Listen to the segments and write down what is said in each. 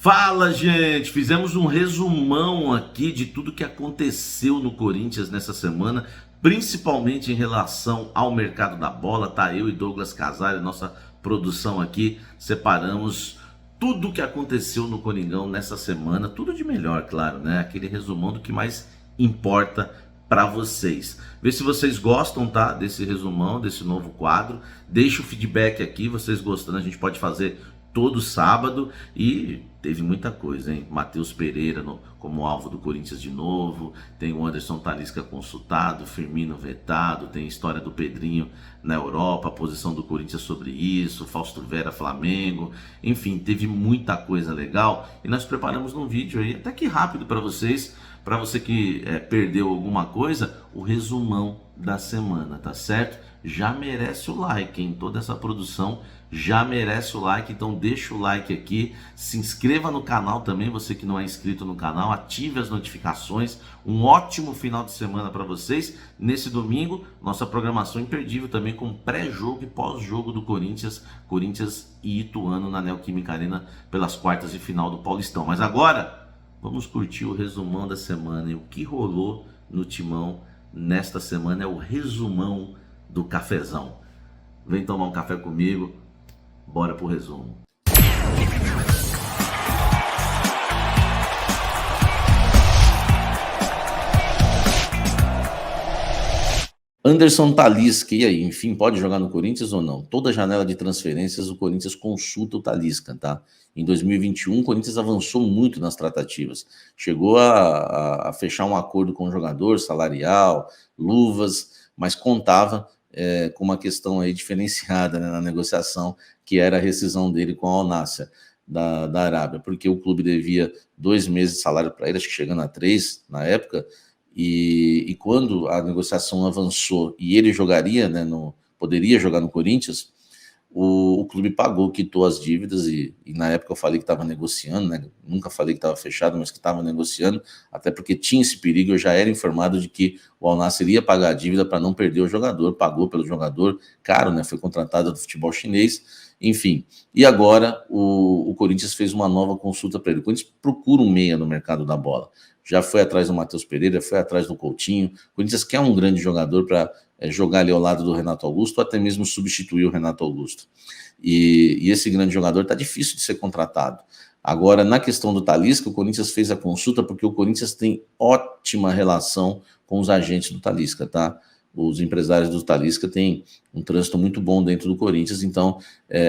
Fala, gente! Fizemos um resumão aqui de tudo que aconteceu no Corinthians nessa semana, principalmente em relação ao mercado da bola. Tá eu e Douglas Casale, nossa produção aqui, separamos tudo o que aconteceu no Coringão nessa semana, tudo de melhor, claro, né? Aquele resumão do que mais importa para vocês. Vê se vocês gostam, tá? Desse resumão, desse novo quadro. Deixa o feedback aqui, vocês gostando, a gente pode fazer todo sábado. E teve muita coisa, hein? Matheus Pereira como alvo do Corinthians de novo, tem o Anderson Talisca consultado, Firmino vetado, tem a história do Pedrinho na Europa, a posição do Corinthians sobre isso, Fausto Vera, Flamengo, enfim, teve muita coisa legal e nós preparamos um vídeo aí, até que rápido para vocês, para você que perdeu alguma coisa, o resumão da semana, tá certo? Já merece o like, hein? Toda essa produção já merece o like, então deixa o like aqui, se inscreva no canal também, você que não é inscrito no canal, ative as notificações. Um ótimo final de semana para vocês. Nesse domingo, nossa programação imperdível também com pré-jogo e pós-jogo do Corinthians e Ituano na Neoquímica Arena pelas quartas de final do Paulistão. Mas agora, vamos curtir o resumão da semana e o que rolou no Timão nesta semana é o resumão do cafezão. Vem tomar um café comigo, bora pro resumo. Anderson Talisca, e aí, enfim, pode jogar no Corinthians ou não? Toda janela de transferências o Corinthians consulta o Talisca, tá? Em 2021 o Corinthians avançou muito nas tratativas, chegou a fechar um acordo com o jogador, salarial, luvas, mas contava com uma questão aí diferenciada, né, na negociação, que era a rescisão dele com a Al Nassr da Arábia, porque o clube devia 2 meses de salário para ele, acho que chegando a 3 na época. E quando a negociação avançou e ele jogaria, né, poderia jogar no Corinthians, o clube pagou, quitou as dívidas e na época eu falei que estava negociando, né, nunca falei que estava fechado, mas que estava negociando, até porque tinha esse perigo, eu já era informado de que o Al Nassr iria pagar a dívida para não perder o jogador, pagou pelo jogador, caro, né, foi contratado do futebol chinês, enfim. E agora o Corinthians fez uma nova consulta para ele. O Corinthians procura um meia no mercado da bola. Já foi atrás do Matheus Pereira, foi atrás do Coutinho. O Corinthians quer um grande jogador para jogar ali ao lado do Renato Augusto, ou até mesmo substituir o Renato Augusto. E esse grande jogador está difícil de ser contratado. Agora, na questão do Talisca, o Corinthians fez a consulta porque o Corinthians tem ótima relação com os agentes do Talisca, tá? Os empresários do Talisca têm um trânsito muito bom dentro do Corinthians, então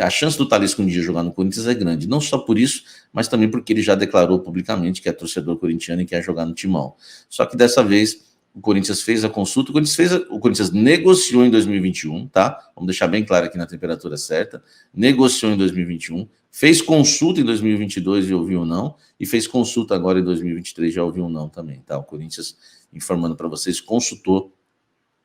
a chance do Talisca um dia jogar no Corinthians é grande, não só por isso, mas também porque ele já declarou publicamente que é torcedor corintiano e quer jogar no Timão. Só que dessa vez o Corinthians fez a consulta, o Corinthians negociou em 2021, tá? Vamos deixar bem claro aqui na temperatura certa, negociou em 2021, fez consulta em 2022 e ouviu um não, e fez consulta agora em 2023 e já ouviu um não também, tá? O Corinthians, informando para vocês, consultou,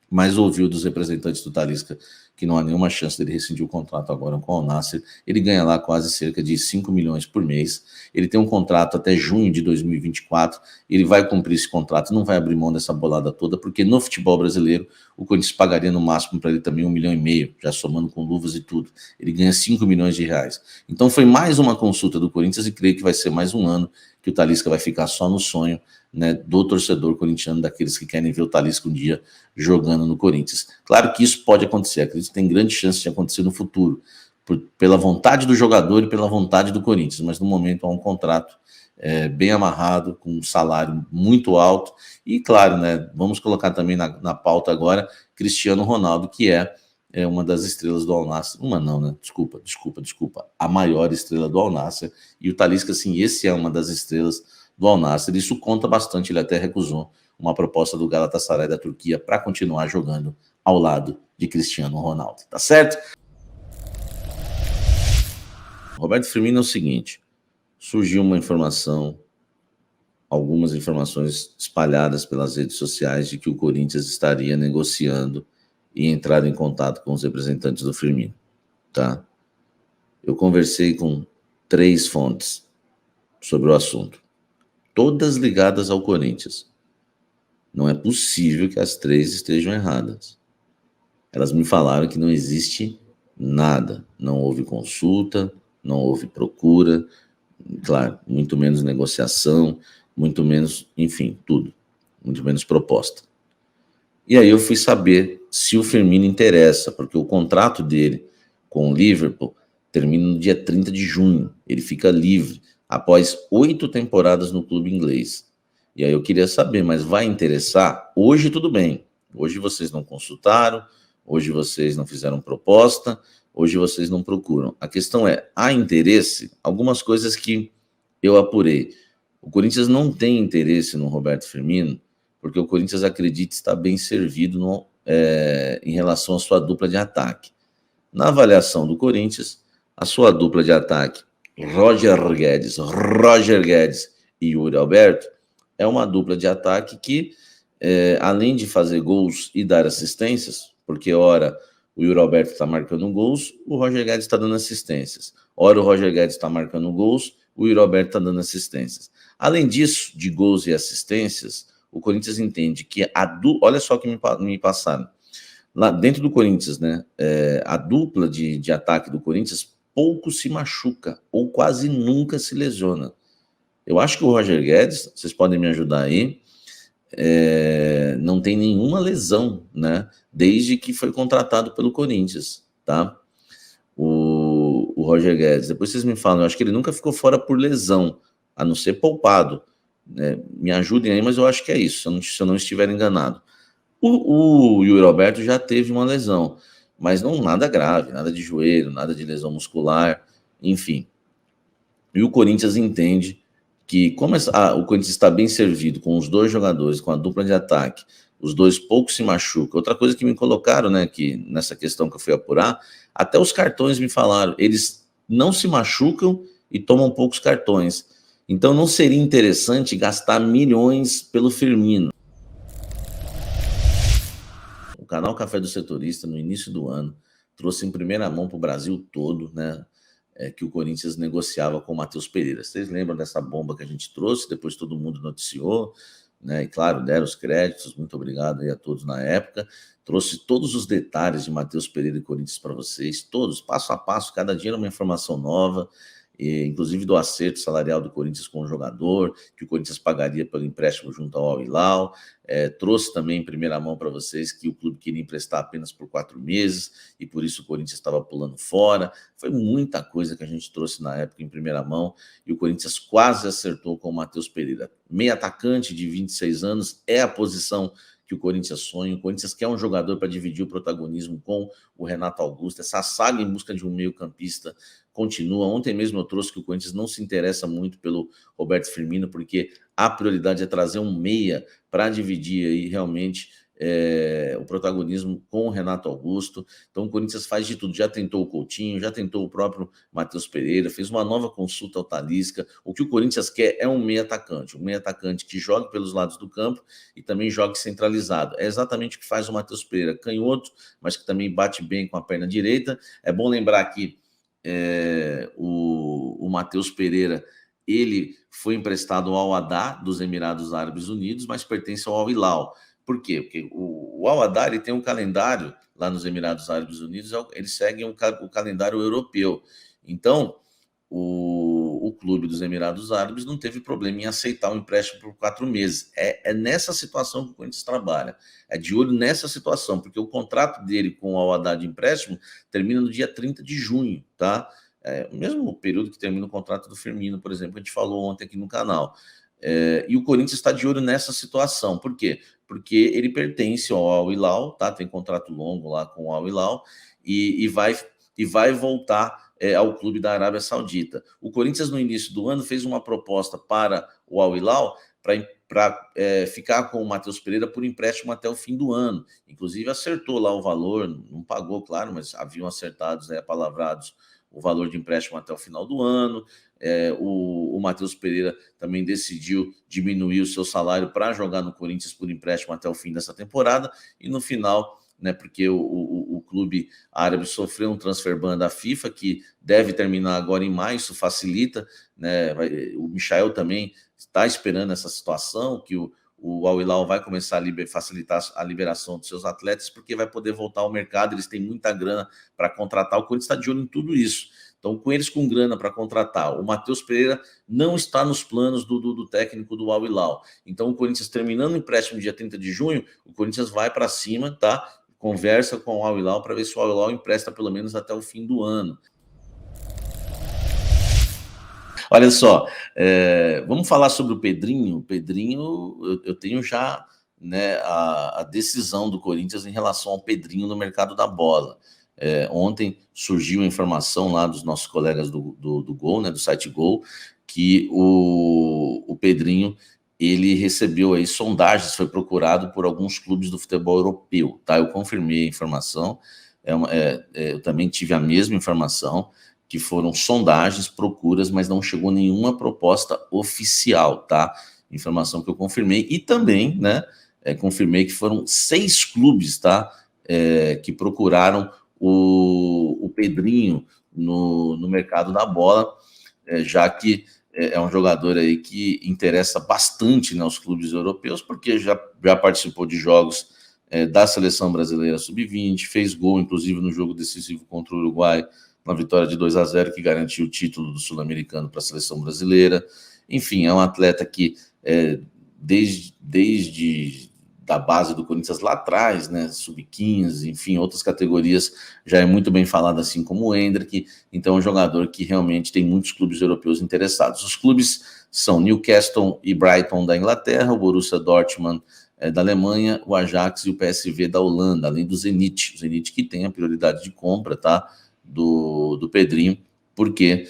mas ouviu dos representantes do Talisca que não há nenhuma chance dele rescindir o contrato agora com o Al Nassr. Ele ganha lá quase cerca de 5 milhões por mês. Ele tem um contrato até junho de 2024. Ele vai cumprir esse contrato, não vai abrir mão dessa bolada toda, porque no futebol brasileiro o Corinthians pagaria no máximo para ele também 1,5 milhão, já somando com luvas e tudo. Ele ganha 5 milhões de reais. Então foi mais uma consulta do Corinthians e creio que vai ser mais um ano que o Talisca vai ficar só no sonho, né, do torcedor corintiano, daqueles que querem ver o Talisca um dia jogando no Corinthians. Claro que isso pode acontecer, acredito que tem grande chance de acontecer no futuro, pela vontade do jogador e pela vontade do Corinthians, mas no momento há um contrato bem amarrado, com um salário muito alto, e claro, né, vamos colocar também na pauta agora Cristiano Ronaldo, que é uma das estrelas do Al Nassr, uma não, né, desculpa, a maior estrela do Al Nassr, e o Talisca, assim, esse é uma das estrelas do Al Nassr, isso conta bastante, ele até recusou uma proposta do Galatasaray da Turquia para continuar jogando ao lado de Cristiano Ronaldo, tá certo? Roberto Firmino é o seguinte, surgiu uma informação, algumas informações espalhadas pelas redes sociais de que o Corinthians estaria negociando e entrar em contato com os representantes do Firmino, tá? Eu conversei com 3 fontes sobre o assunto, todas ligadas ao Corinthians. Não é possível que as 3 estejam erradas. Elas me falaram que não existe nada, não houve consulta, não houve procura, Claro, muito menos negociação, muito menos, enfim, tudo. Muito menos proposta. E aí eu fui saber se o Firmino interessa, porque o contrato dele com o Liverpool termina no dia 30 de junho. Ele fica livre após 8 temporadas no clube inglês. E aí eu queria saber, mas vai interessar? Hoje tudo bem. Hoje vocês não consultaram, hoje vocês não fizeram proposta, hoje vocês não procuram. A questão é, há interesse? Algumas coisas que eu apurei. O Corinthians não tem interesse no Roberto Firmino, porque o Corinthians acredita estar bem servido em relação à sua dupla de ataque. Na avaliação do Corinthians, a sua dupla de ataque, Roger Guedes e Yuri Alberto, é uma dupla de ataque que, além de fazer gols e dar assistências, porque ora o Yuri Alberto está marcando gols, o Roger Guedes está dando assistências. Ora o Roger Guedes está marcando gols, o Yuri Alberto está dando assistências. Além disso, de gols e assistências, o Corinthians entende que olha só o que me passaram. Lá dentro do Corinthians, né? A dupla de ataque do Corinthians pouco se machuca, ou quase nunca se lesiona. Eu acho que o Roger Guedes, vocês podem me ajudar aí, não tem nenhuma lesão, né? Desde que foi contratado pelo Corinthians, tá? O Roger Guedes. Depois vocês me falam, eu acho que ele nunca ficou fora por lesão, a não ser poupado. Né? Me ajudem aí, mas eu acho que é isso, se eu não estiver enganado. O Yuri Alberto já teve uma lesão, mas não nada grave, nada de joelho, nada de lesão muscular, enfim. E o Corinthians entende que, como o Corinthians está bem servido com os dois jogadores, com a dupla de ataque, os dois pouco se machucam. Outra coisa que me colocaram, né, que nessa questão que eu fui apurar, até os cartões me falaram, eles não se machucam e tomam poucos cartões. Então não seria interessante gastar milhões pelo Firmino. O canal Café do Setorista, no início do ano, trouxe em primeira mão para o Brasil todo, né, que o Corinthians negociava com o Matheus Pereira. Vocês lembram dessa bomba que a gente trouxe? Depois todo mundo noticiou, né, e claro, deram os créditos, muito obrigado aí a todos na época. Trouxe todos os detalhes de Matheus Pereira e Corinthians para vocês, todos, passo a passo, cada dia era uma informação nova, inclusive do acerto salarial do Corinthians com o jogador, que o Corinthians pagaria pelo empréstimo junto ao Al Hilal. Trouxe também em primeira mão para vocês que o clube queria emprestar apenas por 4 meses e por isso o Corinthians estava pulando fora. Foi muita coisa que a gente trouxe na época em primeira mão e o Corinthians quase acertou com o Matheus Pereira. Meio atacante de 26 anos, é a posição que o Corinthians sonha. O Corinthians quer um jogador para dividir o protagonismo com o Renato Augusto. Essa saga em busca de um meio-campista continua. Ontem mesmo eu trouxe que o Corinthians não se interessa muito pelo Roberto Firmino, porque a prioridade é trazer um meia para dividir aí realmente o protagonismo com o Renato Augusto. Então o Corinthians faz de tudo, já tentou o Coutinho, já tentou o próprio Matheus Pereira, fez uma nova consulta ao Talisca. O que o Corinthians quer é um meia atacante que jogue pelos lados do campo e também jogue centralizado. É exatamente o que faz o Matheus Pereira, canhoto, mas que também bate bem com a perna direita. É bom lembrar que o Matheus Pereira, ele foi emprestado ao Al-Ahly dos Emirados Árabes Unidos, mas pertence ao Al Hilal. Por quê? Porque o Al-Ahly ele tem um calendário lá nos Emirados Árabes Unidos, eles seguem o calendário europeu. Então, o clube dos Emirados Árabes não teve problema em aceitar o empréstimo por 4 meses. É nessa situação que o Corinthians trabalha. É de olho nessa situação, porque o contrato dele com o Al-Ahly de empréstimo termina no dia 30 de junho, tá? O mesmo período que termina o contrato do Firmino, por exemplo, que a gente falou ontem aqui no canal. E o Corinthians está de olho nessa situação. Por quê? Porque ele pertence ao Al Hilal, tá? Tem contrato longo lá com o Al Hilal e vai voltar ao clube da Arábia Saudita. O Corinthians, no início do ano, fez uma proposta para o Al Hilal para ficar com o Matheus Pereira por empréstimo até o fim do ano. Inclusive, acertou lá o valor, não pagou, claro, mas haviam acertados, apalavrados, o valor de empréstimo até o final do ano. O Matheus Pereira também decidiu diminuir o seu salário para jogar no Corinthians por empréstimo até o fim dessa temporada, e no final, né, porque o clube árabe sofreu um transfer ban da FIFA, que deve terminar agora em maio, isso facilita, né, o Michael também está esperando essa situação, que o Al Hilal vai começar a facilitar a liberação dos seus atletas, porque vai poder voltar ao mercado, eles têm muita grana para contratar, o Corinthians está de olho em tudo isso. Então, com eles com grana para contratar, o Matheus Pereira não está nos planos do técnico do Al Hilal. Então, o Corinthians terminando o empréstimo dia 30 de junho, o Corinthians vai para cima, tá? Conversa com o Al Hilal para ver se o Al Hilal empresta pelo menos até o fim do ano. Olha só, vamos falar sobre o Pedrinho. O Pedrinho, eu tenho já, né, a decisão do Corinthians em relação ao Pedrinho no mercado da bola. Ontem surgiu a informação lá dos nossos colegas do Gol, né, do site Gol, que o Pedrinho ele recebeu aí sondagens, foi procurado por alguns clubes do futebol europeu, tá? Eu confirmei a informação, eu também tive a mesma informação, que foram sondagens, procuras, mas não chegou nenhuma proposta oficial, tá? Informação que eu confirmei. E também, né, confirmei que foram 6 clubes, tá? Que procuraram o Pedrinho no mercado da bola, já que é um jogador aí que interessa bastante, né, aos clubes europeus, porque já participou de jogos da seleção brasileira sub-20, fez gol, inclusive, no jogo decisivo contra o Uruguai, na vitória de 2-0, que garantiu o título do Sul-Americano para a seleção brasileira. Enfim, é um atleta que, desde da base do Corinthians lá atrás, né, sub-15, enfim, outras categorias, já é muito bem falado, assim como o Endrick. Então, é um jogador que realmente tem muitos clubes europeus interessados. Os clubes são Newcastle e Brighton da Inglaterra, o Borussia Dortmund da Alemanha, o Ajax e o PSV da Holanda, além do Zenit. O Zenit que tem a prioridade de compra, tá? Do Pedrinho, porque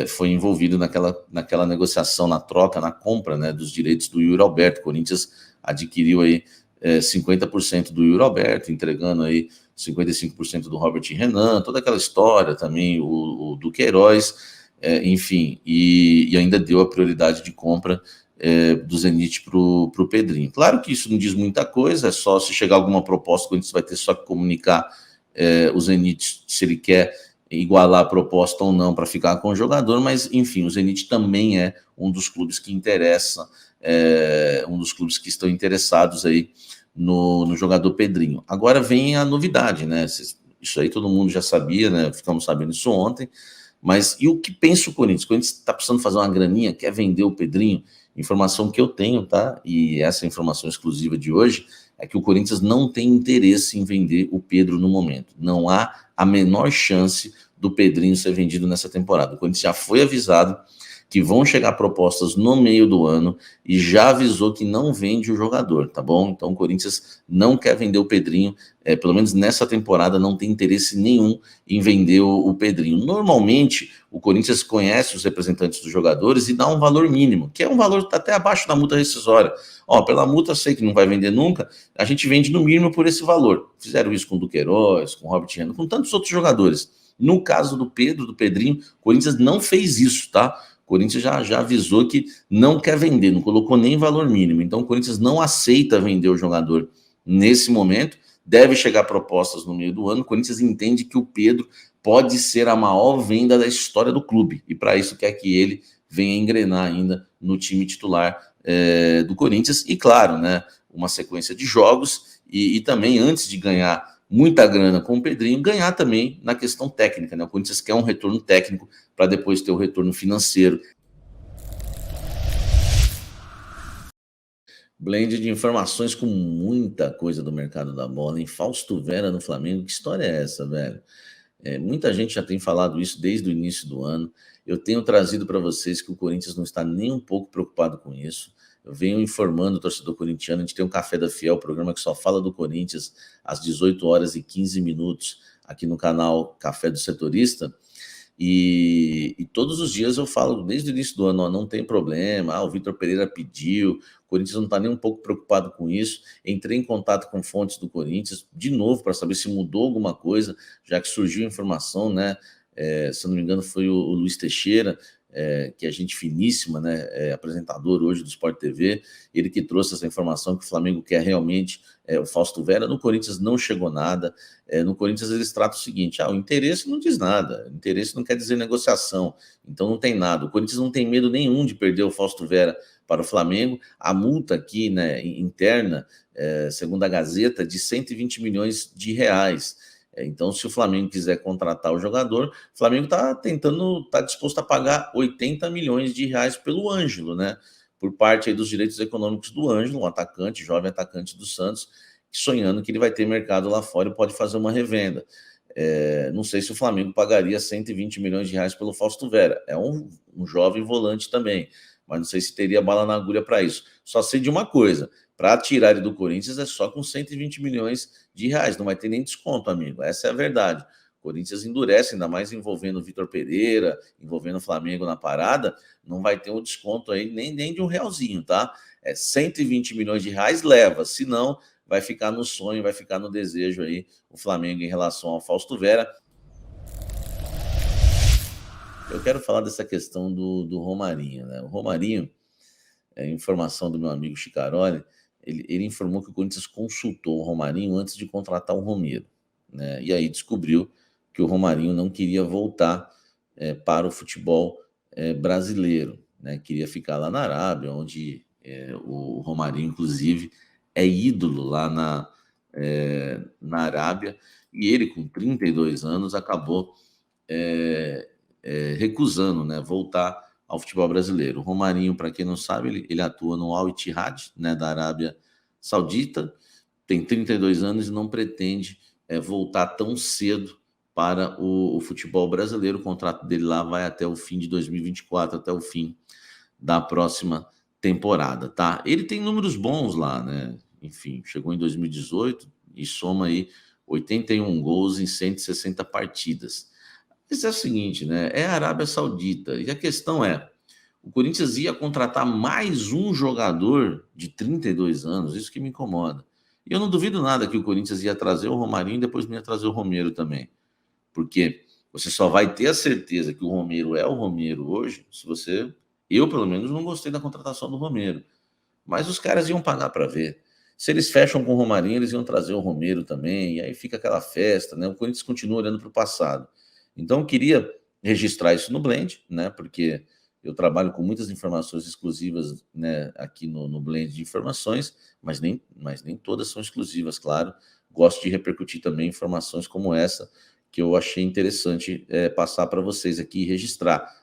foi envolvido naquela negociação, na troca, na compra, né, dos direitos do Yuri Alberto. O Corinthians adquiriu aí 50% do Yuri Alberto, entregando aí 55% do Robert Renan, toda aquela história também, o do Queiroz, enfim, e ainda deu a prioridade de compra do Zenit para o Pedrinho. Claro que isso não diz muita coisa, é só se chegar alguma proposta, o Corinthians vai ter só que comunicar o Zenit se ele quer igualar a proposta ou não para ficar com o jogador, mas enfim, o Zenit também é um dos clubes que interessa, um dos clubes que estão interessados aí no jogador Pedrinho. Agora vem a novidade, né? Isso aí todo mundo já sabia, né? Ficamos sabendo isso ontem, mas e o que pensa o Corinthians? O Corinthians está precisando fazer uma graninha, quer vender o Pedrinho? Informação que eu tenho, tá? E essa informação exclusiva de hoje é que o Corinthians não tem interesse em vender o Pedro no momento. Não há a menor chance do Pedrinho ser vendido nessa temporada. O Corinthians já foi avisado que vão chegar propostas no meio do ano e já avisou que não vende o jogador, tá bom? Então o Corinthians não quer vender o Pedrinho, pelo menos nessa temporada não tem interesse nenhum em vender o Pedrinho. Normalmente o Corinthians conhece os representantes dos jogadores e dá um valor mínimo, que é um valor até abaixo da multa rescisória. Pela multa sei que não vai vender nunca, a gente vende no mínimo por esse valor. Fizeram isso com o Duqueiroz, com o Robert Renan, com tantos outros jogadores. No caso do Pedrinho, o Corinthians não fez isso, tá? O Corinthians já avisou que não quer vender, não colocou nem valor mínimo. Então o Corinthians não aceita vender o jogador nesse momento. Deve chegar propostas no meio do ano. O Corinthians entende que o Pedro pode ser a maior venda da história do clube. E para isso quer que ele venha engrenar ainda no time titular do Corinthians. E claro, né, uma sequência de jogos e também antes de ganhar muita grana com o Pedrinho, ganhar também na questão técnica, né? O Corinthians quer um retorno técnico para depois ter o retorno financeiro. Blend de informações com muita coisa do mercado da bola, em Fausto Vera no Flamengo. Que história é essa, velho? Muita gente já tem falado isso desde o início do ano. Eu tenho trazido para vocês que o Corinthians não está nem um pouco preocupado com isso. Eu venho informando o torcedor corintiano. A gente tem um Café da Fiel, programa que só fala do Corinthians às 18h15 aqui no canal Café do Setorista. E todos os dias eu falo, desde o início do ano, não tem problema, o Vitor Pereira pediu, o Corinthians não está nem um pouco preocupado com isso. Entrei em contato com fontes do Corinthians, de novo, para saber se mudou alguma coisa, já que surgiu informação, né? Se eu não me engano, foi o Luiz Teixeira, que é gente finíssima, né? Apresentador hoje do Sport TV, ele que trouxe essa informação que o Flamengo quer realmente o Fausto Vera. No Corinthians não chegou nada. No Corinthians eles tratam o seguinte: o interesse não diz nada, interesse não quer dizer negociação, então não tem nada. O Corinthians não tem medo nenhum de perder o Fausto Vera para o Flamengo. A multa aqui, né, interna, segundo a Gazeta, de 120 milhões de reais. Então, se o Flamengo quiser contratar o jogador, o Flamengo está disposto a pagar 80 milhões de reais pelo Ângelo, né? Por parte aí dos direitos econômicos do Ângelo, um atacante, jovem atacante do Santos, sonhando que ele vai ter mercado lá fora e pode fazer uma revenda. Não sei se o Flamengo pagaria 120 milhões de reais pelo Fausto Vera. É um jovem volante também, mas não sei se teria bala na agulha para isso. Só sei de uma coisa: para tirar ele do Corinthians é só com 120 milhões de reais, não vai ter nem desconto, amigo. Essa é a verdade. O Corinthians endurece, ainda mais envolvendo o Vitor Pereira, envolvendo o Flamengo na parada, não vai ter um desconto aí nem de um realzinho, tá? 120 milhões de reais leva, senão vai ficar no sonho, vai ficar no desejo aí o Flamengo em relação ao Fausto Vera. Eu quero falar dessa questão do Romarinho, né? O Romarinho, informação do meu amigo Chicaroli, ele informou que o Corinthians consultou o Romarinho antes de contratar o Romero, né? E aí descobriu que o Romarinho não queria voltar para o futebol brasileiro, né? Queria ficar lá na Arábia, onde o Romarinho, inclusive, é ídolo lá na Arábia, e ele, com 32 anos, acabou recusando, né, voltar ao futebol brasileiro. O Romarinho, para quem não sabe, ele atua no Al Ittihad, né, da Arábia Saudita, tem 32 anos e não pretende voltar tão cedo para o futebol brasileiro. O contrato dele lá vai até o fim de 2024, até o fim da próxima temporada, tá? Ele tem números bons lá, né? Enfim, chegou em 2018 e soma aí 81 gols em 160 partidas. Mas é o seguinte, né? É a Arábia Saudita. E a questão é, o Corinthians ia contratar mais um jogador de 32 anos, isso que me incomoda. E eu não duvido nada que o Corinthians ia trazer o Romarinho e depois ia trazer o Romero também. Porque você só vai ter a certeza que o Romero é o Romero hoje se você... Eu, pelo menos, não gostei da contratação do Romero. Mas os caras iam pagar para ver. Se eles fecham com o Romarinho, eles iam trazer o Romero também, e aí fica aquela festa, né? O Corinthians continua olhando para o passado. Então, eu queria registrar isso no Blend, né? Porque eu trabalho com muitas informações exclusivas, né, aqui no Blend de informações, mas nem todas são exclusivas, claro. Gosto de repercutir também informações como essa, que eu achei interessante passar para vocês aqui e registrar.